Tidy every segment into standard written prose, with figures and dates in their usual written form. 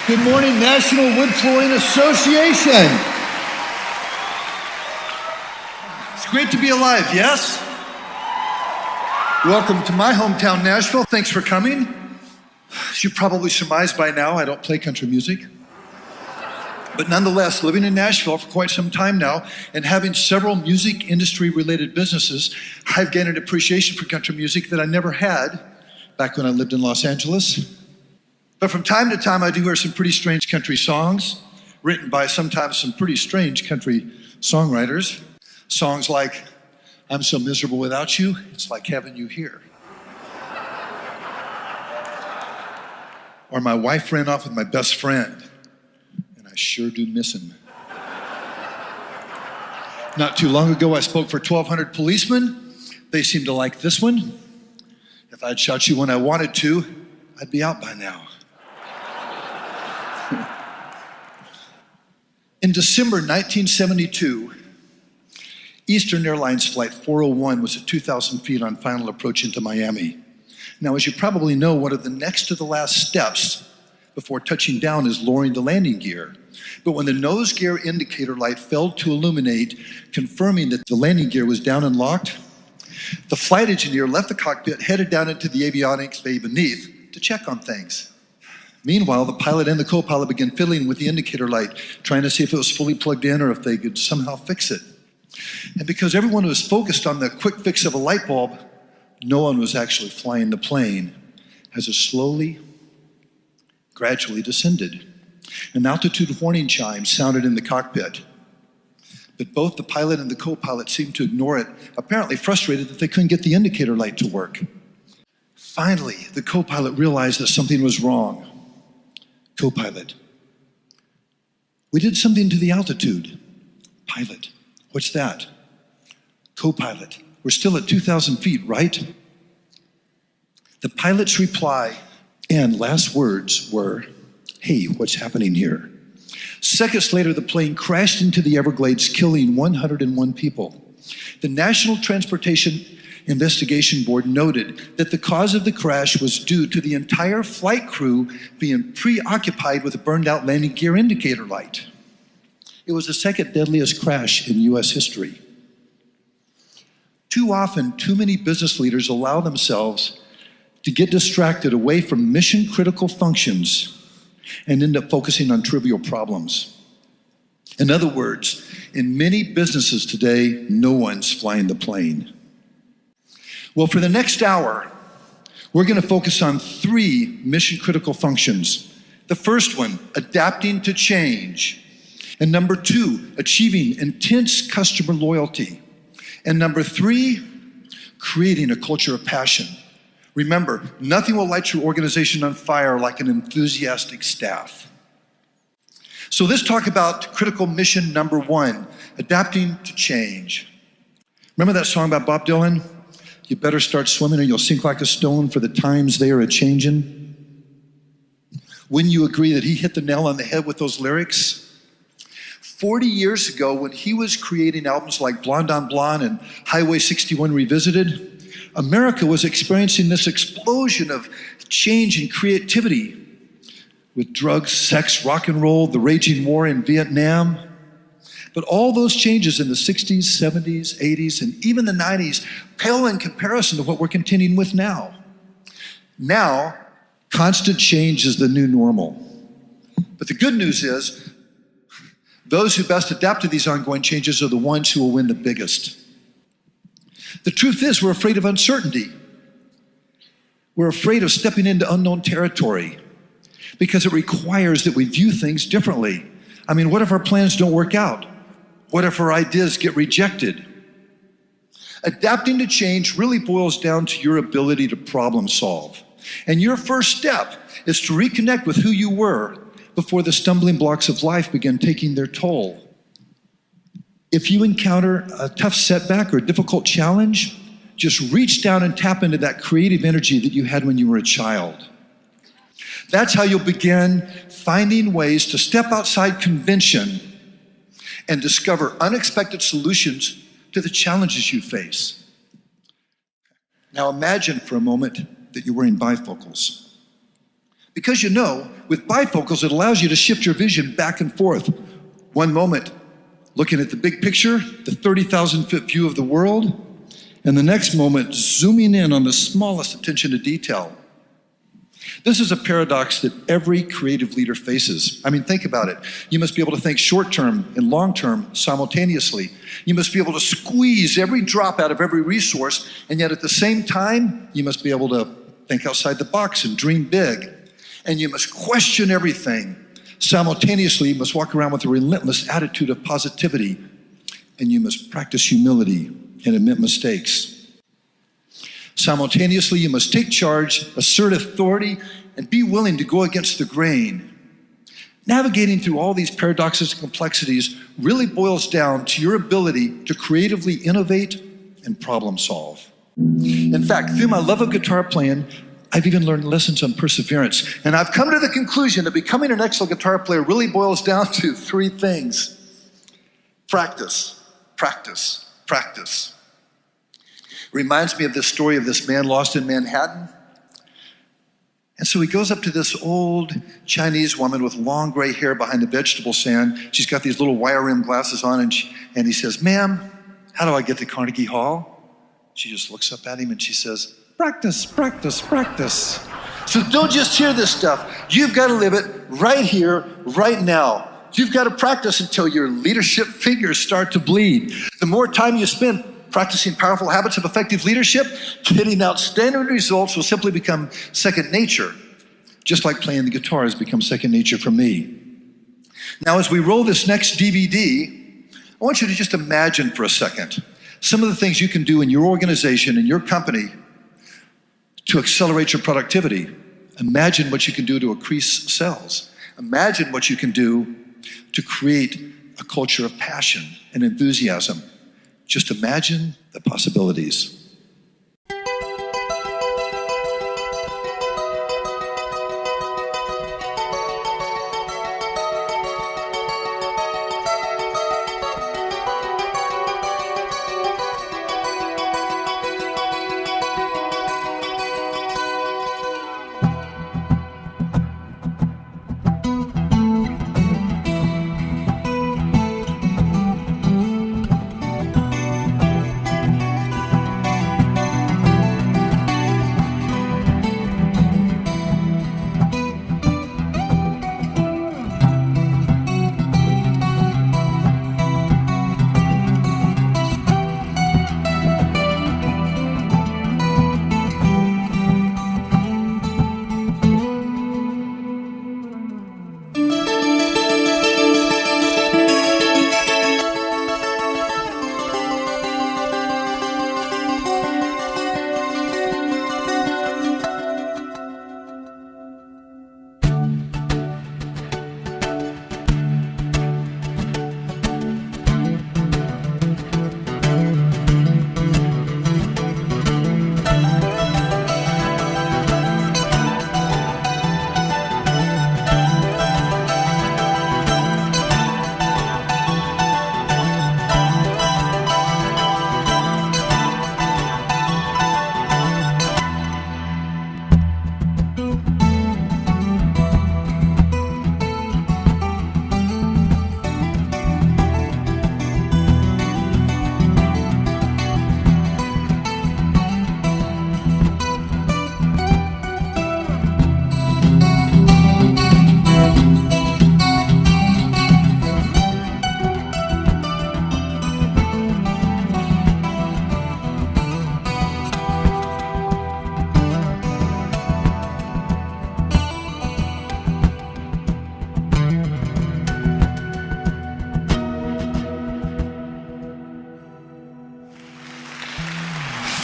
Good morning, National Wood Flooring Association. It's great to be alive, yes? Welcome to my hometown, Nashville. Thanks for coming. As you probably surmised by now, I don't play country music. But nonetheless, living in Nashville for quite some time now and having several music industry-related businesses, I've gained an appreciation for country music that I never had back when I lived in Los Angeles. But from time to time, I do hear some pretty strange country songs written by sometimes some pretty strange country songwriters. Songs like, I'm so miserable without you, it's like having you here. Or my wife ran off with my best friend, and I sure do miss him. Not too long ago, I spoke for 1,200 policemen. They seemed to like this one. If I'd shot you when I wanted to, I'd be out by now. In December 1972, Eastern Airlines Flight 401 was at 2,000 feet on final approach into Miami. Now, as you probably know, one of the next to the last steps before touching down is lowering the landing gear. But when the nose gear indicator light failed to illuminate, confirming that the landing gear was down and locked, the flight engineer left the cockpit, headed down into the avionics bay beneath to check on things. Meanwhile, the pilot and the co-pilot began fiddling with the indicator light, trying to see if it was fully plugged in or if they could somehow fix it. And because everyone was focused on the quick fix of a light bulb, no one was actually flying the plane as it slowly, gradually descended. An altitude warning chime sounded in the cockpit, but both the pilot and the co-pilot seemed to ignore it, apparently frustrated that they couldn't get the indicator light to work. Finally, the co-pilot realized that something was wrong. Co-pilot, we did something to the altitude. Pilot, what's that? Co-pilot, we're still at 2,000 feet, right? The pilot's reply and last words were, hey, what's happening here? Seconds later, the plane crashed into the Everglades, killing 101 people. The National Transportation Investigation Board noted that the cause of the crash was due to the entire flight crew being preoccupied with a burned out landing gear indicator light. It was the second deadliest crash in US history. Too often, too many business leaders allow themselves to get distracted away from mission critical functions and end up focusing on trivial problems. In other words, in many businesses today, no one's flying the plane. Well, for the next hour, we're going to focus on 3 mission-critical functions. The first one, adapting to change. And number 2, achieving intense customer loyalty. And number 3, creating a culture of passion. Remember, nothing will light your organization on fire like an enthusiastic staff. So let's talk about critical mission number 1, adapting to change. Remember that song by Bob Dylan? You better start swimming or you'll sink like a stone, for the times they are a-changin'. Wouldn't you agree that he hit the nail on the head with those lyrics? 40 years ago, when he was creating albums like Blonde on Blonde and Highway 61 Revisited, America was experiencing this explosion of change and creativity with drugs, sex, rock and roll, the raging war in Vietnam. But all those changes in the 60s, 70s, 80s, and even the 90s pale in comparison to what we're contending with now. Now, constant change is the new normal. But the good news is, those who best adapt to these ongoing changes are the ones who will win the biggest. The truth is, we're afraid of uncertainty. We're afraid of stepping into unknown territory because it requires that we view things differently. I mean, what if our plans don't work out? What if our ideas get rejected? Adapting to change really boils down to your ability to problem solve. And your first step is to reconnect with who you were before the stumbling blocks of life begin taking their toll. If you encounter a tough setback or a difficult challenge, just reach down and tap into that creative energy that you had when you were a child. That's how you'll begin finding ways to step outside convention and discover unexpected solutions to the challenges you face. Now imagine for a moment that you're wearing bifocals. Because with bifocals, it allows you to shift your vision back and forth. One moment, looking at the big picture, the 30,000-foot view of the world, and the next moment, zooming in on the smallest attention to detail. This is a paradox that every creative leader faces. I mean, think about it. You must be able to think short-term and long-term simultaneously. You must be able to squeeze every drop out of every resource, and yet at the same time, you must be able to think outside the box and dream big. And you must question everything. Simultaneously, you must walk around with a relentless attitude of positivity, and you must practice humility and admit mistakes. Simultaneously, you must take charge, assert authority, and be willing to go against the grain. Navigating through all these paradoxes and complexities really boils down to your ability to creatively innovate and problem solve. In fact, through my love of guitar playing, I've even learned lessons on perseverance. And I've come to the conclusion that becoming an excellent guitar player really boils down to three things. Practice, practice, practice. Reminds me of this story of this man lost in Manhattan. And so he goes up to this old Chinese woman with long gray hair behind the vegetable stand. She's got these little wire rim glasses on, and he says, "Ma'am, how do I get to Carnegie Hall?" She just looks up at him and she says, "Practice, practice, practice." So don't just hear this stuff. You've got to live it right here, right now. You've got to practice until your leadership fingers start to bleed. The more time you spend practicing powerful habits of effective leadership, getting outstanding results will simply become second nature, just like playing the guitar has become second nature for me. Now, as we roll this next DVD, I want you to just imagine for a second some of the things you can do in your organization, in your company, to accelerate your productivity. Imagine what you can do to increase sales. Imagine what you can do to create a culture of passion and enthusiasm. Just imagine the possibilities.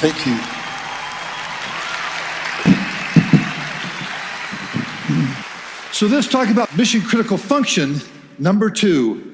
Thank you. So let's talk about mission critical function number 2.